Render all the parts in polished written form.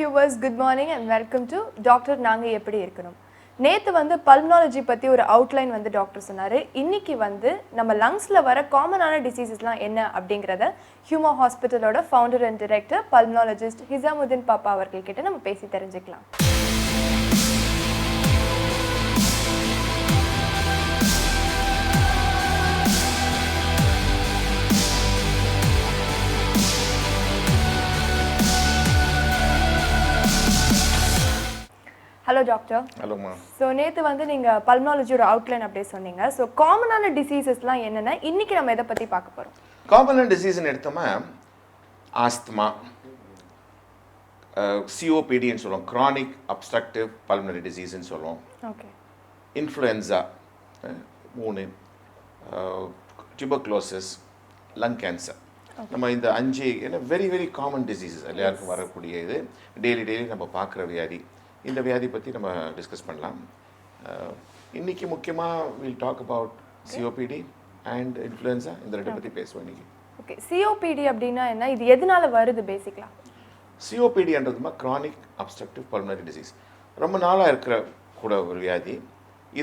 viewers, good morning and welcome to Dr. Naanga Eppadi Irukanum. நேத்து வந்து pulmonology பத்தி ஒரு அவுட்லைன் வந்து டாக்டர் சொன்னாரு. இன்னைக்கு வந்து நம்ம லங்ஸ்ல வர காமனான டிசீசஸ்லாம் என்ன அப்படிங்கறத ஹியூமா ஹாஸ்பிட்டலோட ஃபவுண்டர் அண்ட் டைரக்டர் பல்மனாலஜிஸ்ட் ஹிசாமுddin பாப்பா அவர்கள் கிட்ட நம்ம பேசி தெரிஞ்சுக்கலாம். Hello doctor. Hello ma. So நேத்து வந்து நீங்க pulmonology ஒரு outline அப்படியே சொன்னீங்க. So காமனான டிசீசஸ்லாம் என்னன்னா இன்னைக்கு நம்ம எதை பத்தி பார்க்க போறோம்? காமனான டிசீஸ் எடுத்தோமா ஆஸ்துமா, COPD ன்னு சொல்லுவோம், chronic obstructive pulmonary disease ன்னு சொல்லுவோம். Okay. Influenza 3, tuberculosis, lung cancer. நம்ம இந்த 5 என்ன வெரி வெரி காமன் டிசீசஸ் எல்லாருக்கும் வரக்கூடிய இது டெய்லி நம்ம பார்க்குற வியாதி. இந்த வியாதி பற்றி நம்ம டிஸ்கஸ் பண்ணலாம். இன்னைக்கு முக்கியமாக will talk about COPD and influenza, இந்த ரெண்டு பற்றி பேசுவோம் இன்னைக்கு. ஓகே, COPD அப்படின்னா என்ன, இது எதனால வருது பேசிக்கலா? COPDன்றதுமா chronic obstructive pulmonary disease, ரொம்ப நாளாக இருக்கிற கூட ஒரு வியாதி.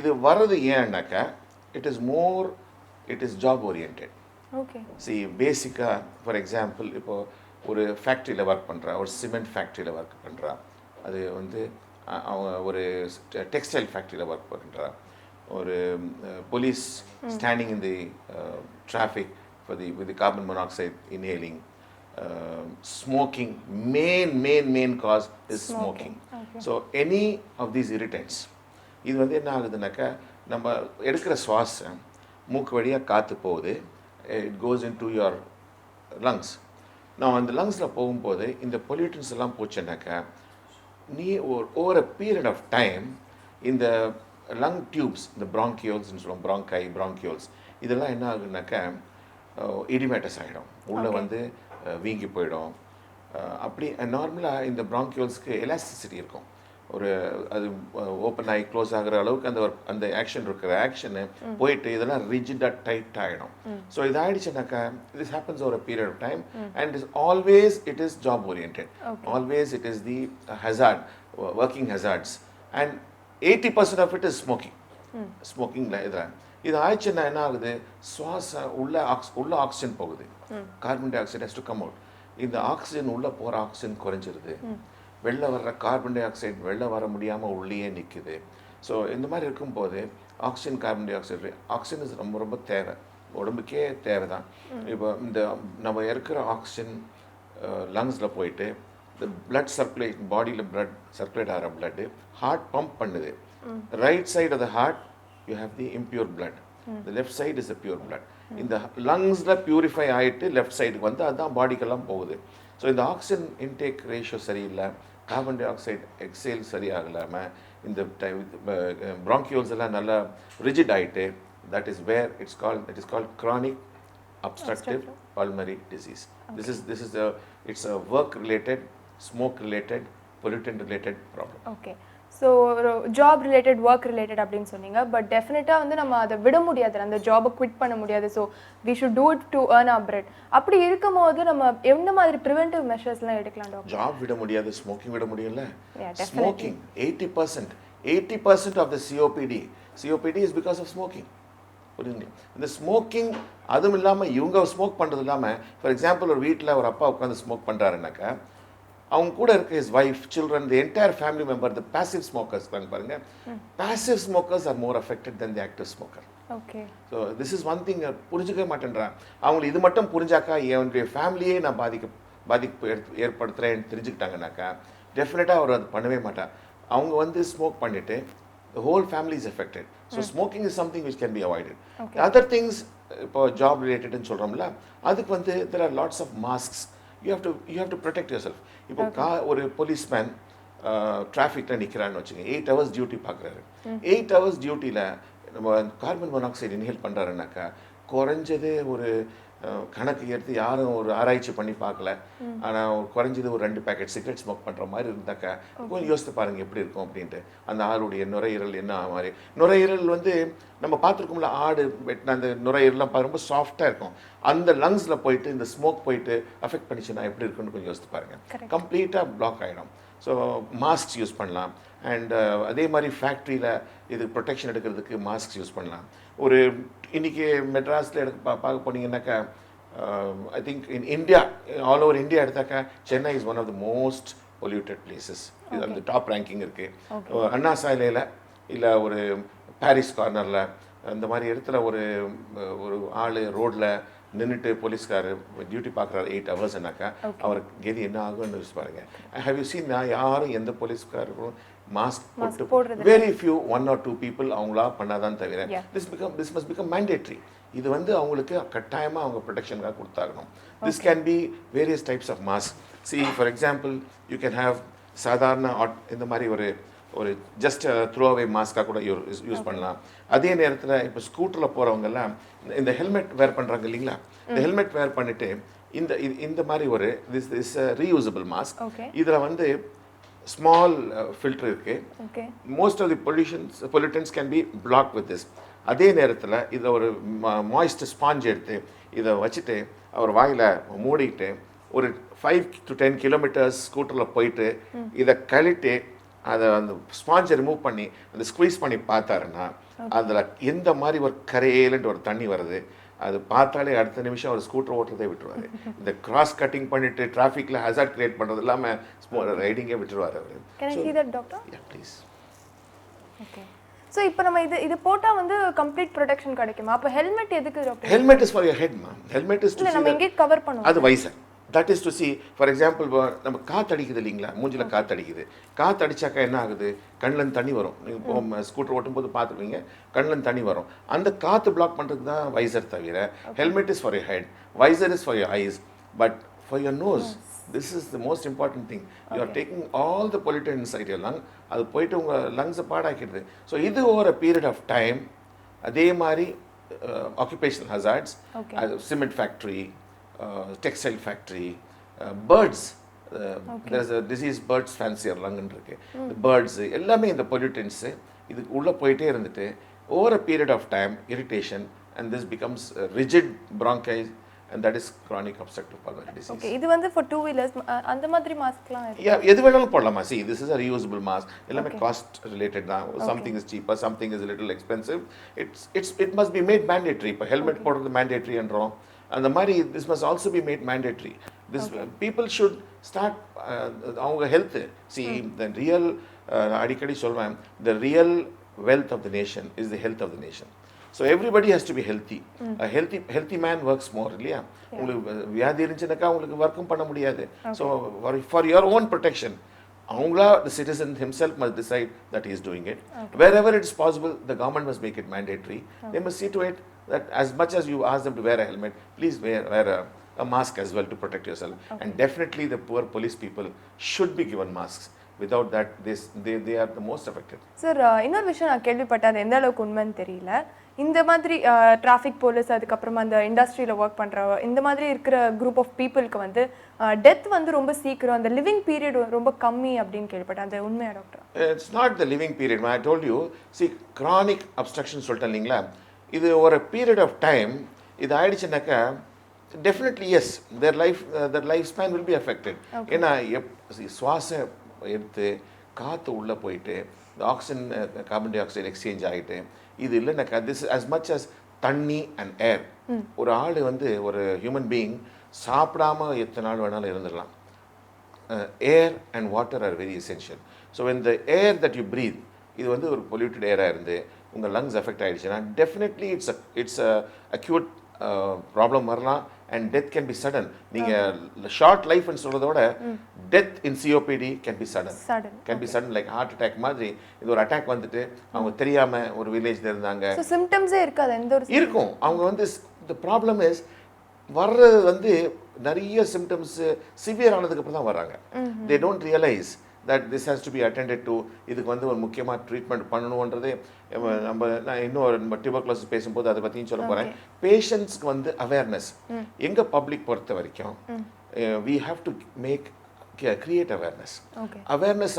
இது வர்றது ஏன்னாக்கா it is job orient. Okay, பேசிக்காக ஃபார் எக்ஸாம்பிள் இப்போ ஒரு ஃபேக்ட்ரியில் ஒர்க் பண்ணுறா, ஒரு சிமெண்ட் ஃபேக்ட்ரியில் ஒர்க் பண்ணுறா, அது வந்து அவங்க ஒரு டெக்ஸ்டைல் ஃபேக்ட்ரியில் ஒர்க் பண்ணுறா, ஒரு police standing in the traffic for the with carbon monoxide inhaling, smoking. Main cause is smoking. So any of these irritants, இது வந்து என்ன ஆகுதுனாக்கா நம்ம எடுக்கிற சுவாசம் மூக்கு வழியாக காற்று போகுது, it goes into your lungs. நான் அந்த லங்ஸில் போகும்போது இந்த பொல்யூட்டன்ஸ் எல்லாம் போச்சுன்னாக்கா நீ over a period of time இந்த லங் டியூப்ஸ், இந்த ப்ராங்கியோல்ஸ்ன்னு சொல்லுவோம், ப்ராங்கியோல்ஸ், இதெல்லாம் என்ன ஆகுதுனாக்கா இடிமேட்டஸ் ஆகிடும், உள்ளே வந்து வீங்கி போயிடும். அப்படி நார்மலாக இந்த ப்ராங்கியோல்ஸ்க்கு எலாஸ்டிசிட்டி இருக்கும், ஒரு அது ஓப்பன் ஆகி க்ளோஸ் ஆகிற அளவுக்கு அந்த ஆக்ஷன் இருக்கிற ஆக்ஷனு போயிட்டு இதெல்லாம் ரிஜிடாக டைட் ஆகிடும். ஸோ இது ஆகிடுச்சுனாக்கா this happens over a period of time and always it is job orient. Always it is the hazard, working hazards, and 80% of it is ஸ்மோக்கிங்கில். இது ஆயிடுச்சுன்னா என்ன ஆகுது, சுவாசம் உள்ள ஆக்சிஜன் போகுது, carbon dioxide has to come out. இந்த oxygen உள்ளே போகிற ஆக்சிஜன் குறைஞ்சிருது, வெளில வர்ற கார்பன் டை ஆக்சைடு வெளில வர முடியாமல் உள்ளே நிற்குது. ஸோ இந்த மாதிரி இருக்கும்போது oxygen, carbon di oxide, oxygen ரொம்ப ரொம்ப தேவை, உடம்புக்கே தேவை தான். இப்போ இந்த நம்ம இருக்கிற ஆக்சிஜன் லங்ஸில் போயிட்டு இந்த பிளட் சர்க்குலேட், பாடியில் பிளட் சர்க்குலேட் ஆகிற பிளட்டு ஹார்ட் பம்ப் பண்ணுது. Right side of the heart you have the impure blood, the left side is the pure blood. இந்த லங்ஸில் பியூரிஃபை ஆகிட்டு லெஃப்ட் சைடுக்கு வந்து அதுதான் பாடிக்கெல்லாம் போகுது. ஸோ இந்த ஆக்சிஜன் இன்டேக் ரேஷியோ சரியில்லை, கார்பன் டை ஆக்சைடு எக்ஸேல் சரியாகலாமல் இந்த ப்ராங்கியோல்ஸ் எல்லாம் நல்லா ரிஜிட் ஆகிட்டு, that is where it is called chronic obstructive pulmonary disease. This is it's a work related, smoke related, pollutant related problem. Okay. So ஒரு job related, work related அப்படின்னு சொன்னீங்க. But டெஃபினட்டாக வந்து நம்ம அதை விட முடியாது, அந்த ஜாபை குவிட் பண்ண முடியாது. So we should do it to earn our bread. அப்படி இருக்கும் போது நம்ம எந்த மாதிரி ப்ரிவென்டிவ் மெஷர்ஸ்லாம் எடுக்கலாம் டாக்டர்? ஜாப் விட முடியாது, ஸ்மோக்கிங் விட முடியல. Smoking 80% of the COPD is because of smoking. புரியுதுங்களா? இந்த ஸ்மோக்கிங் அதுவும் இல்லாமல் இவங்க ஸ்மோக் பண்ணுறது இல்லாமல், ஃபார் எக்ஸாம்பிள் ஒரு வீட்டில் ஒரு அப்பா உட்காந்து ஸ்மோக் பண்ணுறாருனாக்கா அவங்க கூட இருக்க his wife, children, the entire family member, the passive smokers பாருங்க, passive smokers are more affected than the active smoker. Okay. So this is one thing புரிஞ்சுக்கவே மாட்டேன்றான். அவங்க இது மட்டும் புரிஞ்சாக்கா என்னுடைய ஃபேமிலியே நான் பாதிப்பு ஏற்படுத்துகிறேன்னு தெரிஞ்சுக்கிட்டாங்கனாக்கா டெஃபினட்டாக அவர் அது பண்ணவே மாட்டார். அவங்க வந்து ஸ்மோக் பண்ணிவிட்டு the whole family is affected. So smoking is something which can be avoided. Okay. Other things, இப்போ ஜாப் ரிலேட்டட்னு சொல்கிறோம்ல, அதுக்கு வந்து there are lots of masks. You have to protect yourself. இப்போ ஒரு போலீஸ்மேன் டிராஃபிக்கில் நிற்கிறான்னு வச்சுங்க, 8 hours டியூட்டி பார்க்குறாரு. 8 hours டியூட்டியில் நம்ம கார்பன் மோனாக்சைடு இன்ஹேல் பண்ணுறாருனாக்கா குறைஞ்சது ஒரு கணக்கு எடுத்து யாரும் ஒரு ஆராய்ச்சி பண்ணி பார்க்கல, ஆனால் குறைஞ்சது ஒரு 2 பேக்கெட் சிகரெட் ஸ்மோக் பண்ணுற மாதிரி இருந்தாக்கா கொஞ்சம் யோசித்து பாருங்கள் எப்படி இருக்கும் அப்படின்ட்டு. அந்த ஆளுடைய நுரையீரல் என்ன மாதிரி, நுரையீரல் வந்து நம்ம பார்த்துருக்கோம்ல, ஆடு வெட்டின அந்த நுரையீரலாம் ரொம்ப சாஃப்டாக இருக்கும். அந்த லங்ஸில் போயிட்டு இந்த ஸ்மோக் போயிட்டு அஃபெக்ட் பண்ணிச்சுன்னா எப்படி இருக்குன்னு கொஞ்சம் யோசித்து பாருங்கள். கம்ப்ளீட்டாக பிளாக் ஆகிடும். ஸோ மாஸ்க்ஸ் யூஸ் பண்ணலாம். அண்ட் அதே மாதிரி ஃபேக்ட்ரியில் இது ப்ரொடெக்ஷன் எடுக்கிறதுக்கு மாஸ்க்ஸ் யூஸ் பண்ணலாம். ஒரு இன்றைக்கி மெட்ராஸில் பார்க்க போனீங்கன்னாக்கா I think in India, all over India எடுத்தாக்கா Chennai is one of the most polluted places. இது அந்த டாப் ரேங்கிங் இருக்குது. அண்ணா சாலையில் இல்லை ஒரு பாரிஸ் கார்னரில் அந்த மாதிரி இடத்துல ஒரு ஆள் ரோட்டில் நின்றுட்டு போலீஸ்கார் டியூட்டி பார்க்குறாரு 8 ஹவர்ஸ்னாக்கா அவருக்கு கெதி என்ன ஆகும்னு பாருங்க. ஹேவ் யூ சீன், நான் யாரும் எந்த போலீஸ்காரும் மாஸ்க் போட்டு வெரி ஃபியூ 1 or 2 people அவங்களா பண்ணாதான் தவிர திஸ் மஸ்ட் பிகம் மேண்டேட்ரி. இது வந்து அவங்களுக்கு கட்டாயமாக அவங்க ப்ரொடெக்ஷனுக்காக கொடுத்தாகணும். This can be various types of mask. See for example you can have சாதாரண இந்த மாதிரி ஒரு ஜஸ்ட் த்ரோ அவே மாஸ்க்காக கூட யூஸ் பண்ணலாம். அதே நேரத்தில் இப்போ ஸ்கூட்டரில் போகிறவங்கெல்லாம் இந்த ஹெல்மெட் வேர் பண்ணுறாங்க இல்லைங்களா, இந்த ஹெல்மெட் வேர் பண்ணிவிட்டு இந்த மாதிரி ஒரு திஸ் ரீயூசபிள் மாஸ்க். இதில் வந்து ஸ்மால் ஃபில்டர் இருக்குது. Most of the pollutants can be block with this. அதே நேரத்தில் இதை ஒரு மாய்ஸ்ட் ஸ்பாஞ்ச் எடுத்து இதை வச்சுட்டு அவர் வாயில் மூடிட்டு ஒரு 5 to 10 kilometers ஸ்கூட்டரில் போயிட்டு இதை கழிட்டு அதை அந்த ஸ்பாஞ்சை ரிமூவ் பண்ணி அந்த ஸ்குவீஸ் பண்ணி பார்த்தாருன்னா அதில் எந்த மாதிரி ஒரு கரையிலன்ட்டு ஒரு தண்ணி வருது, அது பார்த்தாலே அடுத்த நிமிஷம் ஒரு ஸ்கூட்டர் ஓட்டுறதே விட்டுருவாரு. இந்த கிராஸ் கட்டிங் பண்ணிட்டு டிராஃபிக்கில் ஹசார்ட் கிரியேட் பண்ணுறது இல்லாமல் ரைடிங்கே விட்டுருவார் அவர். Can I see that, doctor? Yeah, please. Okay. So இப்போ நம்ம இது போட்டா வந்து கம்ப்ளீட் ப்ரொடெக்ஷன் கிடைக்குமா? அப்ப ஹெல்மெட் எதுக்கு doctor? Helmet is for your head மா. ஹெல்மெட் இஸ் டு நம்ம எங்கே கவர் பண்ணுவோம். அது visor. That is to C for example நம்ம காற்று அடிக்குது இல்லைங்களா, மூஞ்சில் காற்று அடிக்குது. காற்று அடித்தாக்கா என்ன ஆகுது, கண்ணில் தண்ணி வரும். நீங்கள் ஸ்கூட்டர் ஓட்டும்போது பார்த்துருவீங்க, கண்ணில் தண்ணி வரும். அந்த காற்று பிளாக் பண்ணுறதுக்கு தான் வைசர் தவிர helmet is for your head, visor is for your eyes, but for your nose this is the most important thing. You are taking all the pollutant inside your lung. அது போயிட்டு உங்கள் லங்ஸை பாடாக்கிடுது. So இது over a period of time. அதே மாதிரி occupational hazards, cement factory, textile factory, birds, there is a disease birds fancier lung இருக்கு. இந்த பேர்ட்ஸ் எல்லாமே இந்த பொல்யூட்டன்ஸு இதுக்கு உள்ளே போயிட்டே இருந்துட்டு over a period of time irritation and this becomes rigid bronchi and that is chronic obstructive pulmonary disease. Okay, இது வந்து for two wheelers அந்த மாதிரி மாஸ்க்லாம் இருக்கு. Yeah, எது வேணாலும் போடலாமா. See, this is a reusable mask. எல்லாமே cost related தான். Something is cheaper, something is a little expensive. It must be made mandatory. இப்போ ஹெல்மெட் போடுறது mandatory என்றோம். அந்த மாதிரி this must also be made mandatory. This people should start அவங்க health. See, the real அடிக்கடி சொல்வேன், the real wealth of the nation is the health of the nation. So everybody has to be healthy. A healthy man works more, இல்லையா? உங்களுக்கு வியாதி இருந்துச்சுனாக்கா உங்களுக்கு ஒர்க்கும் பண்ண முடியாது. So for your own protection, அவங்களா the citizen himself must decide that he is doing it. Wherever it is possible, the government must make it mandatory. They must see to it that as much as you ask them to wear a helmet, please wear a mask as well to protect yourself. And definitely the poor police people should be given masks. Without that they are the most affected. Sir இன்னொரு விஷயம் நான் கேள்விப்பட்டேன், எந்த அளவுக்கு உண்மைன்னு தெரியல. இந்த மாதிரி டிராஃபிக் போலீஸ், அதுக்கப்புறமா அந்த இண்டஸ்ட்ரியில் ஒர்க் பண்ணுற இந்த மாதிரி இருக்கிற குரூப் ஆஃப் பீப்புளுக்கு வந்து டெத் வந்து ரொம்ப சீக்கிரம், அந்த லிவிங் பீரியட் ரொம்ப கம்மி அப்படின்னு கேள்விப்பட்டேன். அது உண்மையா doctor? It's not the living period. I told you, சி கிரானிக் அப்ஸ்ட்ரக்ஷன் சொல்லிட்டேன் இல்லைங்களா, இது ஒரு பீரியட் ஆஃப் டைம் இது ஆயிடுச்சுனாக்கா definitely is their life span will be affected. ஏன்னா சுவாச எடுத்து காற்று உள்ளே போயிட்டு இந்த oxygen carbon di oxide exchange ஆகிட்டு இது இல்லைனாக்கா திஸ் as much as தண்ணி அண்ட் ஏர். ஒரு ஆள் வந்து ஒரு ஹியூமன் பீயிங் சாப்பிடாம எத்தனை நாள் வேணாலும் இருந்துடலாம். Air and water are very essential. So when the air that you breathe இது வந்து ஒரு பொல்யூட்டட் ஏராக இருந்து உங்கள் லங்ஸ் எஃபெக்ட் ஆகிடுச்சுன்னா டெஃபினெட்லி இட்ஸ் அக்யூட் ப்ராப்ளம் வரலாம். And death can be sudden. நீங்கள் ஷார்ட் லைஃப்னு சொல்கிறதோட death in COPD can be sudden like heart attack மாதிரி. இது ஒரு அட்டாக் வந்துட்டு அவங்க தெரியாமல் ஒரு வில்லேஜில் இருந்தாங்க, சிம்டம்ஸே இருக்காது, எந்த ஒரு இருக்கும். அவங்க வந்து த ப்ராப்ளம் இஸ் வர்றது வந்து நிறைய சிம்டம்ஸ் சிவியர் ஆனதுக்கு அப்புறம் தான் வர்றாங்க. They don't realise that this has to be attended to. இதுக்கு வந்து ஒரு முக்கியமாக ட்ரீட்மெண்ட் பண்ணணுன்றது நான் இன்னும் டியூபர்குலோசிஸ் பேசும்போது அதை பற்றியும் சொல்ல போகிறேன். பேஷண்ட்ஸ்க்கு வந்து அவேர்னஸ் எங்கள் பப்ளிக் பொறுத்த வரைக்கும் we have to create awareness.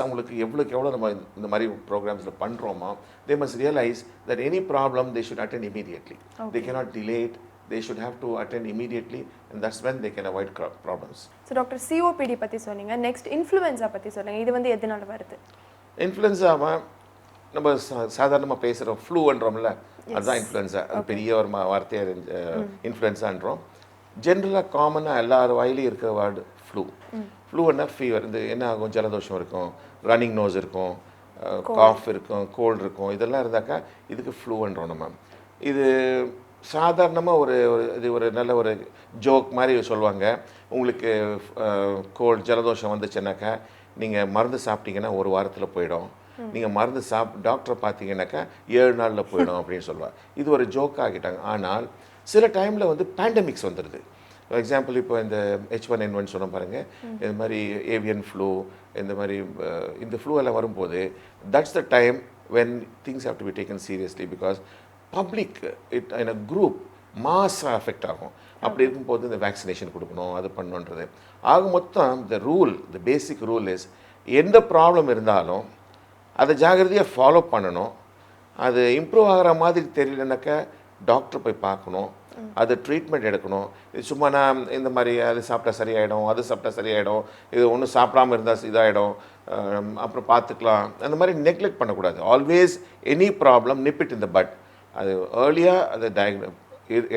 அவங்களுக்கு எவ்வளோ நம்ம இந்த மாதிரி ப்ரோக்ராம்ஸில் பண்ணுறோமோ they must realize that any problem they should attend immediately. They cannot delay it. they should have to attend immediately, and that's when they can avoid problems. So doctor COPD பத்தி சொன்னீங்க, next influenza பத்தி சொல்லுங்க. இது வந்து எதனால வருது? இன்ஃப்ளூயன்ஸாவை நம்ம சாதாரணமாக பேசுகிறோம், ஃப்ளூன்றோம்ல, அதுதான் இன்ஃப்ளூயன்ஸா. அது பெரிய ஒரு வார்த்தையாக இன்ஃப்ளூயன்ஸான்றோம். ஜென்ரலாக காமனாக எல்லார் வாயிலையும் இருக்கிற வேர்டு ஃப்ளூ. ஃப்ளூன்னா ஃபீவர், இந்த என்ன ஆகும், ஜலதோஷம் இருக்கும், ரன்னிங் நோஸ் இருக்கும், காஃப் இருக்கும், கோல்டு இருக்கும், இதெல்லாம் இருந்தாக்கா இதுக்கு ஃப்ளூன்றோம் நம்ம. இது சாதாரணமாக இது ஒரு நல்ல ஒரு ஜோக் மாதிரி சொல்லுவாங்க. உங்களுக்கு ஜலதோஷம் வந்துச்சுன்னாக்கா நீங்கள் மருந்து சாப்பிட்டீங்கன்னா ஒரு வாரத்தில் போயிடும், நீங்கள் மருந்து டாக்டரை பார்த்தீங்கன்னாக்கா 7 நாளில் போயிடும் அப்படின்னு சொல்லுவாங்க. இது ஒரு ஜோக் ஆகிட்டாங்க. ஆனால் சில டைமில் வந்து பேண்டமிக்ஸ் வந்துடுது. ஃபார் எக்ஸாம்பிள் இப்போ இந்த H1N1 சொன்ன பாருங்கள், இந்த மாதிரி ஏவியன் ஃப்ளூ, இந்த மாதிரி இந்த ஃப்ளூ எல்லாம் வரும்போது that's the time when things have to be taken seriously, because public in a group மாஸாக அஃபெக்ட் ஆகும். அப்படி இருக்கும்போது இந்த வேக்சினேஷன் கொடுக்கணும், அது பண்ணணுன்றது. ஆக மொத்தம் த பேசிக் ரூல் இஸ், எந்த ப்ராப்ளம் இருந்தாலும் அதை ஜாகிரதையாக ஃபாலோ பண்ணணும். அது இம்ப்ரூவ் ஆகிற மாதிரி தெரியலனாக்கா டாக்டர் போய் பார்க்கணும், அது ட்ரீட்மெண்ட் எடுக்கணும். இது சும்மா நான் இந்த மாதிரி அது சாப்பிட்டா சரியாயிடும், அது சாப்பிட்டா சரியாயிடும், இது ஒன்றும் சாப்பிடாமல் இருந்தால் இதாகிடும், அப்புறம் பார்த்துக்கலாம், அந்த மாதிரி நெக்லெக்ட் பண்ணக்கூடாது. Always any problem nip it in the bud. அது ஏர்லியாக அதை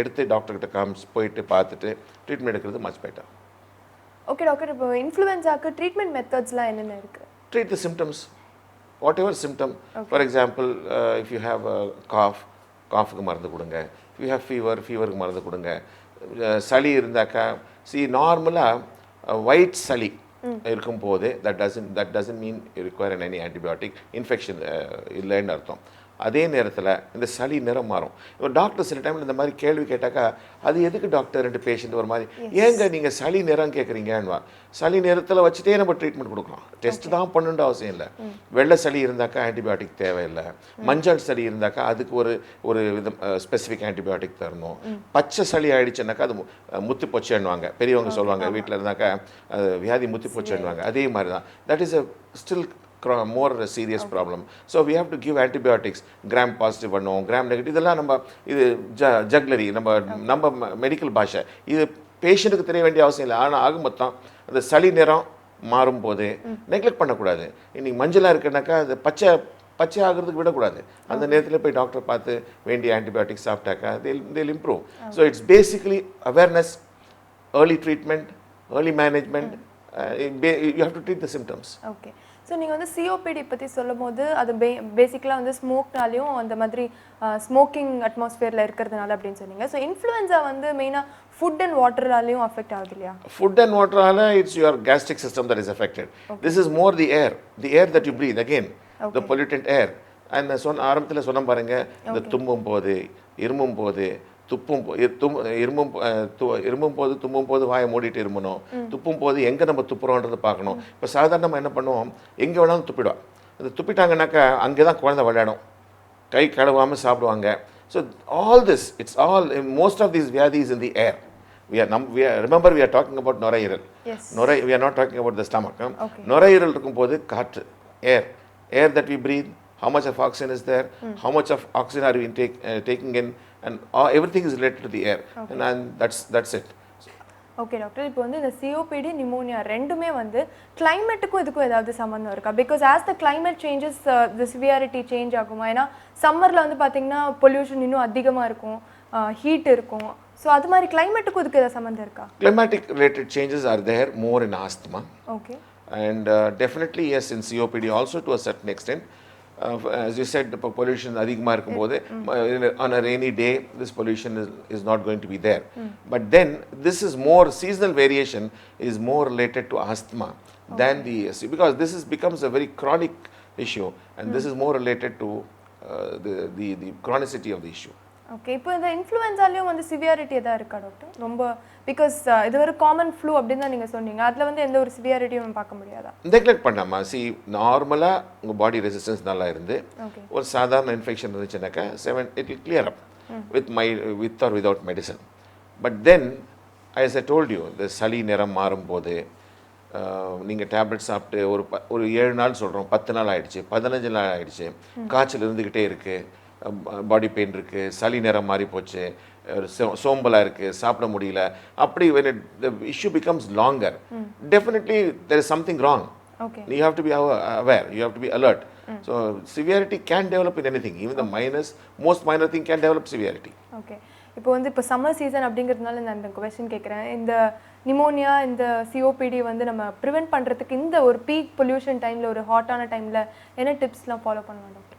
எடுத்து டாக்டர்கிட்ட போயிட்டு பார்த்துட்டு ட்ரீட்மெண்ட் எடுக்கிறது மச் பெட்டர். ஓகே டாக்டர், இப்போ இன்ஃப்ளூயன்ஸாக்கு ட்ரீட்மெண்ட் மெத்தட்ஸ்லாம் என்னென்ன இருக்குது? Treat the symptoms, whatever symptom. For example, if you have a காஃபுக்கு மருந்து கொடுங்க. if you have ஃபீவருக்கு மருந்து கொடுங்க. சளி இருந்தாக்கா, நார்மலாக ஒயிட் சளி இருக்கும்போது that doesn't mean you require any antibiotic. Infection இல்லைன்னு அர்த்தம். அதே நேரத்தில் இந்த சளி நிறம் மாறும். இப்போ டாக்டர் சில டைமில் இந்த மாதிரி கேள்வி கேட்டாக்கா, அது எதுக்கு டாக்டர், 2 பேஷண்ட் ஒரு மாதிரி, ஏங்க நீங்கள் சளி நிறம் கேட்குறீங்கன்னுவா. சளி நிறத்தில் வச்சுட்டே நம்ம ட்ரீட்மெண்ட் கொடுக்கலாம், டெஸ்ட் தான் பண்ணணுன்ற அவசியம் இல்லை. வெள்ளை சளி இருந்தாக்கா ஆன்டிபயோட்டிக் தேவையில்லை. மஞ்சள் சளி இருந்தாக்கா அதுக்கு ஒரு ஸ்பெசிஃபிக் ஆன்டிபயோட்டிக் தரணும். பச்சை சளி ஆகிடுச்சுன்னாக்கா அது முத்து போச்சேன்னுவாங்க, பெரியவங்க சொல்லுவாங்க. வீட்டில் இருந்தாக்கா அது வியாதி முத்தி போச்சேன்னுவாங்க. அதே மாதிரி தான், that is still more serious problem. So we have to give antibiotics, gram positive பண்ணுவோம், gram negative. இதெல்லாம் நம்ம இது ஜக்லரி, நம்ம மெடிக்கல் பாஷை. இது பேஷண்ட்டுக்கு தெரிய வேண்டிய அவசியம் இல்லை. ஆனால் ஆக மொத்தம் அந்த சளி நிறம் மாறும்போது நெக்லெக்ட் பண்ணக்கூடாது. இன்றைக்கி மஞ்சளாக இருக்குனாக்கா அது பச்சை ஆகிறதுக்கு விடக்கூடாது. அந்த நேரத்தில் போய் டாக்டரை பார்த்து வேண்டிய antibiotics சாப்பிட்டாக்கா they'll improve. So it's basically awareness, early treatment, early management. You have to treat the symptoms. Okay. So நீங்கள் வந்து COPD பற்றி சொல்லும் போது அது பேசிக்கலாக வந்து ஸ்மோக்னாலையும் அந்த மாதிரி ஸ்மோக்கிங் அட்மாஸ்ஃபியரில் இருக்கிறதுனால அப்படின்னு சொன்னீங்க. ஸோ இன்ஃப்ளூயன்ஸா வந்து மெயினாக ஃபுட் அண்ட் வாட்டராலையும் அஃபெக்ட் ஆகுது இல்லையா? ஃபுட் அண்ட் வாட்டரால it's your gastric system that is affected. This is more the air that you breathe, again the pollutant air. And ஆரம்பத்தில் சொன்ன பாருங்க, இந்த தும்பும் போது, இருமும் போது, இருமும் போது வாயை மூடிட்டு இருமணும். துப்பும் போது எங்கே நம்ம துப்புறோன்றது பார்க்கணும். இப்போ சாதாரணமாக என்ன பண்ணுவோம், எங்கே வேணாலும் துப்பிடுவோம். அது துப்பிட்டாங்கன்னாக்கா அங்கே தான் குழந்தை விளையாடும், கை கழுவாமல் சாப்பிடுவாங்க. So all this, it's all, most of these வியாதிஸ் in the air. Remember we are talking about நுரையீரல். We are not talking about the stomach. நுரையீரல் இருக்கும்போது காற்று, air that we breathe, how much of oxygen is there, how much of oxygen are we taking in, and everything is related to the air. And that's it. Okay doctor, இப்போ வந்து இந்த COPD pneumonia ரெண்டுமே வந்து கிளைமேட்டுக்கும் இதுக்கும் ஏதாவது சம்மந்தம் இருக்கா? Because as the climate changes the severity change ஆகுமா? ஏன்னா சம்மரில் வந்து பார்த்தீங்கன்னா பொல்யூஷன் இன்னும் அதிகமாக இருக்கும், ஹீட் இருக்கும். ஸோ அது மாதிரி கிளைமேட்டுக்கும் இதுக்கு ஏதாவது சம்மந்தம் இருக்கா? Climatic related changes are there more in asthma. Okay. And definitely yes, in COPD also to a certain extent. As you said, the pollution அதிகமாக இருக்கும்போது on a rainy day this pollution is not going to be there. But then this is more, seasonal variation is more related to asthma than the because this becomes a very chronic issue, and this is more related to the chronicity of the issue. Okay, இப்போ இந்த இன்ஃப்ளூயன்ஸாலையும் வந்து severity எதாவது இருக்கா doctor? ரொம்ப because இது ஒரு common flu அப்படின்னு தான் நீங்கள் சொன்னீங்க, அதில் வந்து எந்த ஒரு சிவியாரிட்டியும் பார்க்க முடியாதா? நெக்லெக்ட் பண்ணாமா, நார்மலாக உங்கள் பாடி ரெசிஸ்டன்ஸ் நல்லா இருந்து ஒரு சாதாரண infection இருந்துச்சுனாக்கா it will clear up with or without medicine. But then as I told you, இந்த சளி நிறம் மாறும்போது நீங்கள் டேப்லெட் சாப்பிட்டு ஒரு 7 நாள் சொல்கிறோம், 10 நாள் ஆகிடுச்சு, 15 நாள் ஆகிடுச்சு, காய்ச்சல் இருந்துக்கிட்டே இருக்குது, பாடி பெயின் இருக்குது, சளி நிறம் மாறி போச்சு, சோம்பலாக இருக்குது, சாப்பிட முடியல, அப்படி when the issue becomes longer, definitely there is something wrong. Okay. You have to be aware, you have to be alert. So severity can develop in anything, even the most minor thing can develop severity. Okay, இப்போ வந்து இப்போ summer season அப்படிங்கிறதுனால நான் இந்த question கேட்குறேன். இந்த pneumonia, இந்த COPD வந்து நம்ம ப்ரிவென்ட் பண்ணுறதுக்கு இந்த ஒரு பீக் பொல்யூஷன் டைமில், ஒரு ஹாட்டான டைமில் என்ன டிப்ஸ்லாம் ஃபாலோ பண்ணலாம் டாக்டர்?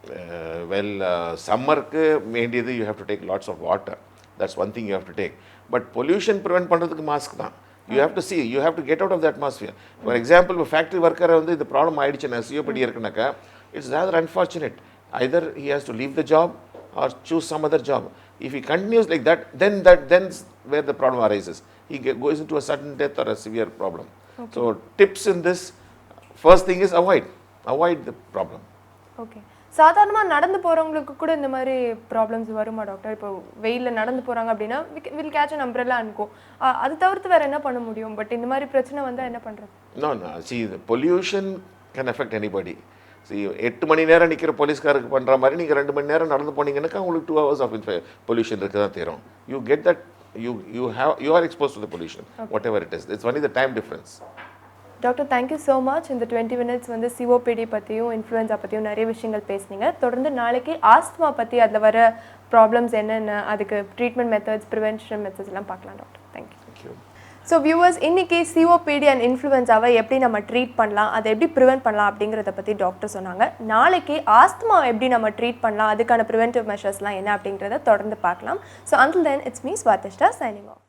சம்மருக்கு வேண்டியது you have to take lots of water. That's one thing you have to take. But pollution prevent பண்ணுறதுக்கு மாஸ்க் தான். You have to see, you have to get out of the atmosphere. For example, இப்போ factory ஒர்க்கரை வந்து இந்த problem ஆயிடுச்சுன்னா, COPD இருக்குனாக்கா, it's rather unfortunate. Either he has to leave the job or choose some other job. If he continues like that, then's where the problem arises. He goes into a sudden death or a severe problem. Okay. So tips in this, first thing is avoid the problem. Okay. சாதாரணமாக நடந்து போகிறவங்களுக்கு கூட இந்த மாதிரி problems வருமா doctor? இப்போ வெயிலில் நடந்து போகிறாங்க அப்படின்னா வில் கேட்ச் அன் அம்ப்ரெல்லா அனுக்கும், அது தவிர்த்து வேறு என்ன பண்ண முடியும்? பட் இந்த மாதிரி பிரச்சனை வந்தால் என்ன பண்ணுறது? No, see, the pollution can affect anybody. See, 8 மணி நேரம் நிற்கிற போலீஸ்காருக்கு பண்ணுற மாதிரி நீங்கள் 2 மணி நேரம் நடந்து போனீங்கன்னாக்கா உங்களுக்கு 2 hours of pollution இருக்க தான் தரும். You get that, you are exposed to the pollution, whatever it is. It's only the time difference. Doctor, thank you so much. இந்த 20 minutes வந்து சிஓபிடி பற்றியும் இன்ஃப்ளூயன்ஸா பற்றியும் நிறைய விஷயங்கள் பேசுனீங்க. தொடர்ந்து நாளைக்கு ஆஸ்துமா பற்றி, அதில் வர ப்ராப்ளம்ஸ் என்னென்ன, அதுக்கு ட்ரீட்மெண்ட் மெத்தட்ஸ், ப்ரிவென்ஷன் மெத்தட்ஸ் எல்லாம் பார்க்கலாம் டாக்டர். தேங்க்யூ. ஸோ வியூவர்ஸ், இன்றைக்கி சிஓபிடி அண்ட் இன்ஃப்ளூயன்ஸாவை எப்படி நம்ம ட்ரீட் பண்ணலாம், அதை எப்படி ப்ரிவென்ட் பண்ணலாம் அப்படிங்கிறத பற்றி டாக்டர் சொன்னாங்க. நாளைக்கு ஆஸ்துமாவை எப்படி நம்ம ட்ரீட் பண்ணலாம், அதுக்கான ப்ரிவென்டிவ் மெஷர்ஸ்லாம் என்ன அப்படிங்கிறத தொடர்ந்து பார்க்கலாம். So until then, it's me Swathishta signing of.